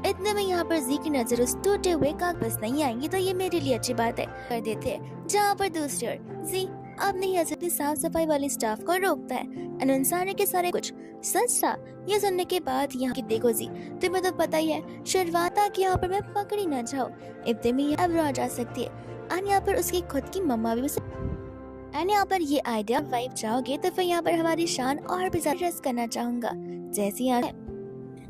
इतने में यहाँ पर जी की नजर उस टूटे हुए कागज नहीं आएंगी तो ये मेरे लिए अच्छी बात है कर देते हैं। जहाँ पर दूसरी ओर जी अपनी हजरत साफ सफाई वाली स्टाफ को रोकता है। अनुसार के सारे कुछ सच था। ये सुनने के बाद यहाँ की देखो जी, तुम्हें तो पता ही है शुरुआत कि यहाँ पर मैं पकड़ी ना जाऊँ, इतने में ये अब आ जा सकती है। और यहाँ पर उसकी खुद की मम्मा भी उसे एंड यहाँ पर ये आइडिया वाइफ चाहोगे तो फिर यहाँ पर हमारी शान और भी ज्यादा रेस्ट करना चाहूंगा। जैसे यहाँ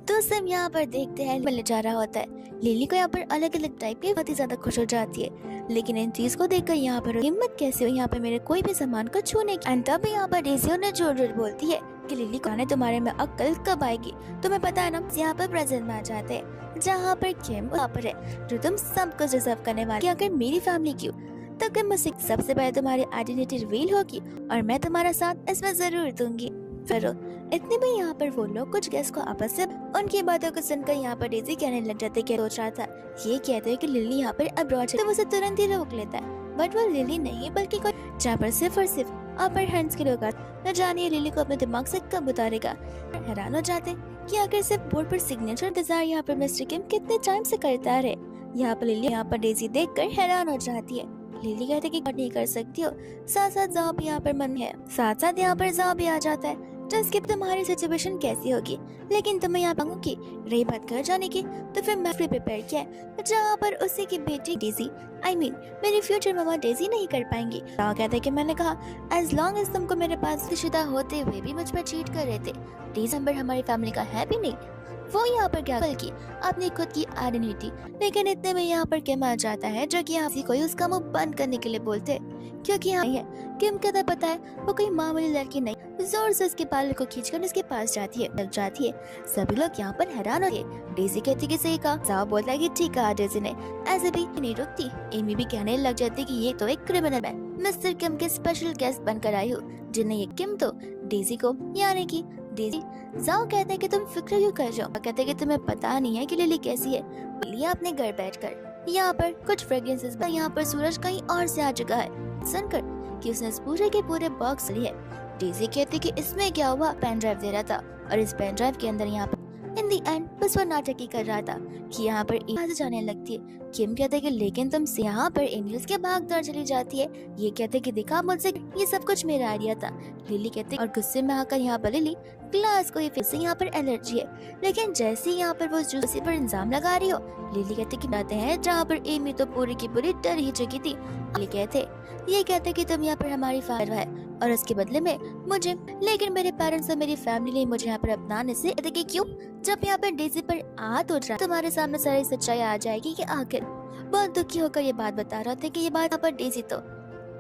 तो सब यहाँ पर देखते हैं मिल जा रहा होता है। लिली को यहाँ पर अलग अलग टाइप की बहुत ही ज्यादा खुश हो जाती है, लेकिन इन चीज को देखकर यहाँ पर हिम्मत कैसे हो यहाँ पर मेरे कोई भी सामान को छूने की। एंड तब यहाँ पर डेज़ी उन्हें जोर जोर बोलती है कि लिली को आने तुम्हारे में अक्ल कब आएगी, तुम्हें पता है ना। यहाँ पर प्रेजेंट में आ जाते हैं जहाँ पर किम वहाँ पर है जो तुम सब कुछ डिजर्व करने वाली। अगर मेरी फैमिली क्यों तो कि मुझसे सबसे पहले तुम्हारी आइडेंटिटी रिवील होगी और मैं तुम्हारा साथ इसमें जरूर दूंगी। फिर इतने में यहाँ पर वो लोग कुछ गेस्ट को आपस से उनकी बातों को सुनकर यहाँ पर डेज़ी कहने लग जाते कि सोच रहा था ये कहते हैं कि लिली यहाँ पर अब्रॉड है तो उसे तुरंत ही रोक लेता है, बट वो लिली नहीं बल्कि कोई जहाँ पर सिर्फ और सिर्फ अपर हैंड्स के लोग आते। न जानिए लिली को अपने दिमाग से कब उतारेगा। हैरान हो जाते कि अगर सिर्फ बोर्ड पर सिग्नेचर इंतजार यहाँ पर मिस्टर किम कितने टाइम से करता रहे। यहाँ पर लिली यहाँ पर डेज़ी देख कर हैरान हो जाती है। लिली कहते कि नहीं कर सकती हो। साथ साथ जाओ भी यहाँ पर मन है, साथ साथ यहाँ पर जाओ भी आ जाता है जस्ट कि तुम्हारी सिचुएशन कैसी होगी, लेकिन तुम्हें यहाँ मांगूंगी रही बात घर जाने की तो फिर मैं प्रिपेयर किया है जहाँ पर उसी की बेटी डेज़ी मेरी फ्यूचर मामा डेज़ी नहीं कर पाएंगी। राव कहते कि मैंने कहा एज लॉन्ग एज तुमको मेरे पास शुदा होते हुए भी मुझ पर चीट कर रहे थे। डेज़ी नंबर हमारी फैमिली का है भी नहीं, वो यहाँ पर क्या बल्कि अपनी खुद की आइडेंटिटी। लेकिन इतने में यहाँ पर किम आ जाता है जो कि यहाँ से कोई उसका मुंह बंद करने के लिए बोलते क्योंकि यहाँ है किम कहता पता है वो कोई मामूली लड़की नहीं, जोर से उसके बालों को खींचकर उसके पास लग जाती है। सभी लोग यहाँ पर हैरान होते। डेज़ी कहती कि सही कहा। जाओ बोलता है कि ठीक है। डेज़ी ने ऐसे भी नहीं रुकती। एमी भी कहने लग जाती कि ये तो एक क्रिमिनल है, मिस्टर किम के स्पेशल गेस्ट बनकर आई हूँ। जिन्हें ये किम तो डेज़ी को यानी कि डेज़ी जाओ कहते हैं कि तुम फिक्र क्यों कर जाओ। कहते हैं कि तुम्हें पता नहीं है कि लिली कैसी है। लिया अपने घर बैठकर यहाँ पर कुछ फ्रेग्रेंसेस यहाँ पर सूरज कहीं और से आ चुका है सुनकर कि उसने पूरे के पूरे बॉक्स लिए। डेज़ी कहती कि इसमें क्या हुआ, पेन ड्राइव दे रहा था और इस पेन ड्राइव के अंदर यहाँ पर इन दी एंड बस वो नाटक ही कर रहा था कि यहाँ पर यहाँ जाने लगती है। किम कहते कि लेकिन तुम से यहाँ पर एनियल्स के भाग दौड़ चली जाती है। ये कहते कि दिखा मुझसे ये सब कुछ मेरा आइडिया था। लिली कहते और गुस्से में आकर यहाँ पर लिली ग्लास को फिर से यहाँ पर एलर्जी है, लेकिन जैसे ही यहाँ पर वो जूसी पर इंजाम लगा रही हो लिली कहते कि बातें हैं जहाँ पर एमी तो पूरी की पूरी डर ही चुकी थी। ये कहते कि तुम यहाँ पर हमारी फायर है और उसके बदले में मुझे, लेकिन मेरे पेरेंट्स और मेरी फैमिली ने मुझे यहाँ पर अपनाने से कि क्यों। जब यहाँ पर डेज़ी पर हाथ उठ रहा तुम्हारे सामने सारी सच्चाई आ जाएगी कि आखिर बहुत दुखी होकर ये बात बता रहा था कि ये बात यहाँ पर डेज़ी तो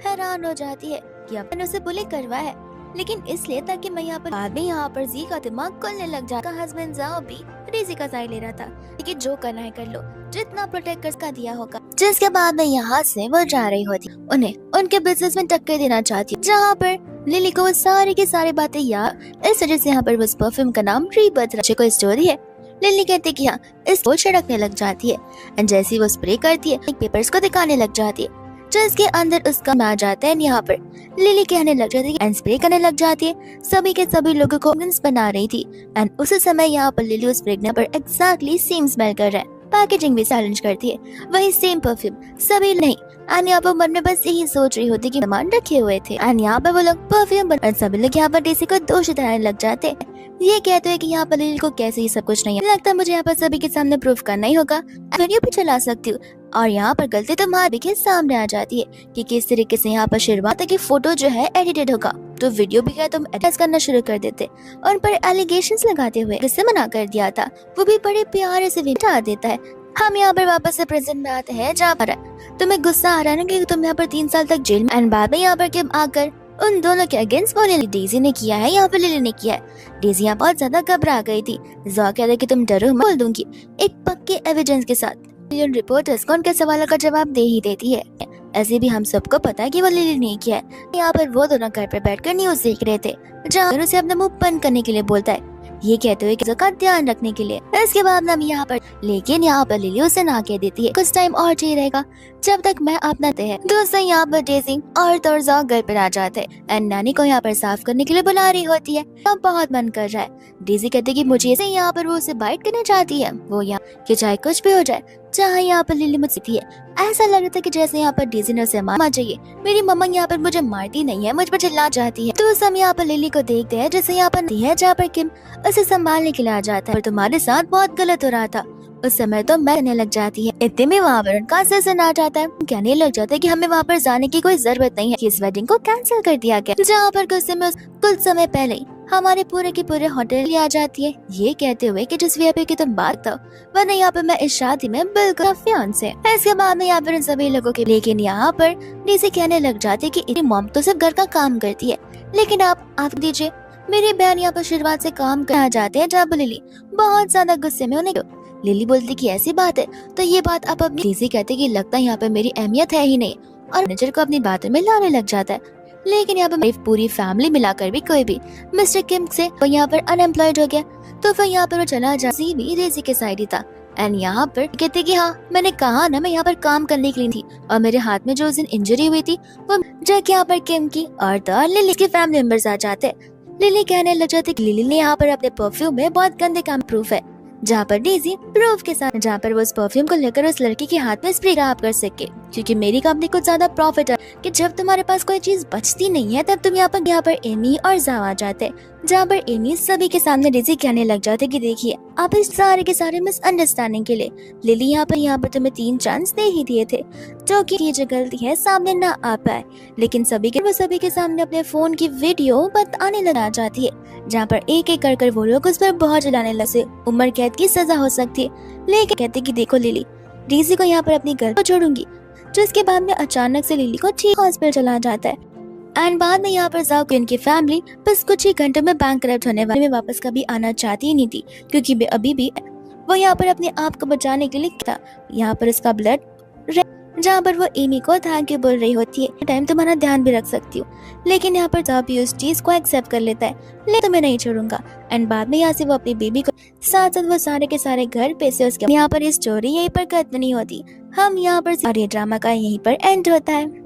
हैरान हो जाती है कि आपने उसे बुली करवा है, लेकिन इसलिए ताकि मैं यहाँ पर बाद में यहाँ पर जी का दिमाग खुलने लग जाएगा। हस्बैंड जाओ भी डेज़ी का साइड ले रहा था कि जो करना है कर लो, जितना प्रोटेक्ट का दिया होगा। जिसके बाद में यहाँ से वो जा रही होती, उन्हें उनके बिजनेस में टक्कर देना चाहती, जहाँ पर लिली को वो सारी की सारी बातें याद। इस वजह से यहाँ पर उस परफ्यूम का नाम रीबर्थ कोई स्टोरी है। लिली कहती कि हाँ इस को छिड़कने लग जाती है एंड जैसे वो स्प्रे करती है पेपर्स को दिखाने लग जाती है जिसके अंदर उसका आ जाता है। यहाँ पर लिली कहने लग जाती है एंड स्प्रे करने लग जाती है। सभी के सभी लोगों को बना रही थी एंड उसी समय यहाँ पर लिली उस प्रेग्नेंट पर एग्जैक्टली सेम स्मेल कर रहा है। पैकेजिंग भी चैलेंज करती है, वही सेम परफ्यूम सभी नहीं। एंड यहाँ पर मन में बस यही सोच रही होती कि सामान रखे हुए थे एंड यहाँ पर वो लोग परफ्यूम सभी लोग यहाँ पर डेज़ी को दोषी ठहराने लग जाते हैं। ये कहते हैं कि यहाँ पर लिली को कैसे ये सब कुछ नहीं है लगता, मुझे यहाँ पर सभी के सामने प्रूफ करना ही होगा। वीडियो भी चला सकती हूँ और यहाँ पर गलती तुम्हारी के सामने आ जाती है कि किस तरीके से यहाँ पर शुरुआत की फोटो जो है एडिटेड होगा, तो वीडियो भी क्या तुम एडिट करना शुरू कर देते और पर एलिगेशंस लगाते हुए किससे मना कर दिया था, वो भी बड़े प्यारे से हटा देता है। हम यहाँ पर वापस से प्रेजेंट में आते हैं जहाँ पर तुम्हें गुस्सा आ रहा है ना कि तुम यहाँ पर 3 साल तक जेल में एंड बाद में यहाँ पर किम आकर उन दोनों के अगेंस्ट बोले डेज़ी ने किया है यहाँ पर लिली ने किया है। डेज़ी यहाँ बहुत ज्यादा घबरा गई थी। जॉ कह रहे कि तुम डरो मत, बोल दूंगी एक पक्के एविडेंस के साथ। मिलियन रिपोर्टर्स को उनके सवालों का जवाब दे ही देती है। ऐसे भी हम सबको पता है कि वो लिली ने किया है। यहाँ पर वो दोनों घर पर बैठकर न्यूज देख रहे थे जहाँ उसे अपना मुंह बंद करने के लिए बोलता है। ये कहते हुए कि का ध्यान रखने के लिए। इसके बाद हम यहाँ पर लिली उसे ना कह देती है, कुछ टाइम और चाहिए रहेगा जब तक मैं अपना है। दोस्तों यहाँ पर डेज़ी और तोरजा घर पर आ जाते हैं एंड नानी को यहाँ पर साफ करने के लिए बुला रही होती है। अब बहुत मन कर रहा है। डेज़ी कहती है कि मुझे यहाँ पर वो उसे बाइट करना चाहती है, वो यहाँ कि चाहे कुछ भी हो जाए, चाहे यहाँ पर लिली मुझसे थी है। ऐसा लग रहा था कि जैसे यहाँ पर डेज़ी ने उसे मारना चाहिए। मेरी मम्मा यहाँ पर मुझे मारती नहीं है, मुझ पर चिल्ला जाती है। तो हम यहाँ पर लिली को देखते हैं जैसे यहाँ पर है जहाँ पर किम उसे संभालने के लिए आ जाता है और तुम्हारे साथ बहुत गलत हो रहा था। उस समय तो मैं कहने लग जाती है। इतने में वहाँ पर उनका सेशन आ जाता है। कहने लग जाता है कि हमें वहाँ पर जाने की कोई जरूरत नहीं है, कि इस वेडिंग को कैंसिल कर दिया गया। जहाँ पर कुछ समय पहले हमारे पूरे के पूरे होटल आ जाती है, ये कहते हुए कि जिस वीआईपी की तुम बात करो वरना यहाँ पर मैं इस शादी में बिल्कुल फियांसे। इसके बाद में यहाँ पर इन सभी लोगों के, लेकिन यहाँ पर डेज़ी कहने लग जाती है कि मेरी मॉम तो सिर्फ घर का काम करती है, लेकिन आप दीजिए। मेरी बहन यहाँ पर शुरुआत से काम कर जाते हैं। जब लिली बहुत ज्यादा गुस्से में उन्हें, लिली बोलती कि ऐसी बात है तो ये बात आप अपनी। डेज़ी कहते कि लगता है यहाँ पर मेरी अहमियत है ही नहीं, और मैनेजर को अपनी बातों में लाने लग जाता है। लेकिन यहाँ पर पूरी फैमिली मिलाकर भी कोई भी मिस्टर किम से वो यहाँ पर अनएम्प्लॉयड हो गया, तो फिर यहाँ पर वो चला जा भी डेज़ी के साइड ही था। एंड यहाँ पर कहते कि हाँ मैंने कहा ना मैं यहाँ पर काम करने के लिए थी, और मेरे हाथ में जो उस दिन इंजरी हुई थी वो जब यहाँ पर किम की और तो लिली के फैमिली मेंबर्स आ जाते। लिली कहने लग जाती कि लिली ने यहाँ पर अपने परफ्यूम में बहुत गंदे काम प्रूफ है, जहाँ पर डेज़ी प्रूफ के साथ जहाँ पर वो उस परफ्यूम को लेकर उस लड़की के हाथ में स्प्रे आप कर सके, क्योंकि मेरी कंपनी को ज्यादा प्रॉफिट है कि जब तुम्हारे पास कोई चीज बचती नहीं है तब तुम यहाँ पर एमी और जावा आ जाते, जहाँ पर एमी सभी के सामने डेज़ी कहने लग जाते कि देखिए आप इस सारे के सारे मिसअंडरस्टैंडिंग के लिए लिली यहाँ पर तुम्हें 3 चांस दे ही दिए थे, जो कि ये जो गलती है सामने ना आ पाए, लेकिन सभी के सामने अपने फोन की वीडियो बताने लगा जाती है, जहाँ पर एक एक कर वो लोग उस पर बहुत जलाने लगे। उम्र कैद की सजा हो सकती है, लेकिन कहते कि देखो लिली डेज़ी को यहाँ पर अपनी गर्ल को छोड़ूंगी, जिसके बाद में अचानक से लिली को ठीक हॉस्पिटल चला जाता है। एंड बाद में यहाँ पर जाओ कि उनकी फैमिली बस कुछ ही घंटों में बैंकरप्ट होने वाले में वापस कभी आना चाहती ही नहीं थी, क्योंकि अभी भी वो यहाँ पर अपने आप को बचाने के लिए था। यहाँ पर उसका ब्लड, जहाँ पर वो एमी को थैंक यू बोल रही होती है, टाइम तुम्हारा ध्यान भी रख सकती हूँ, लेकिन यहाँ पर जाओ भी उस चीज को एक्सेप्ट कर लेता है, लेकिन तुम्हें नहीं छोड़ूंगा। एंड बाद में यहाँ से वो अपनी बेबी को साथ साथ वो सारे के सारे घर पे से उसके यहाँ पर ये स्टोरी यहीं पर खत्म नहीं होती। हम यहाँ पर सारे ड्रामा का यहीं पर एंड होता है।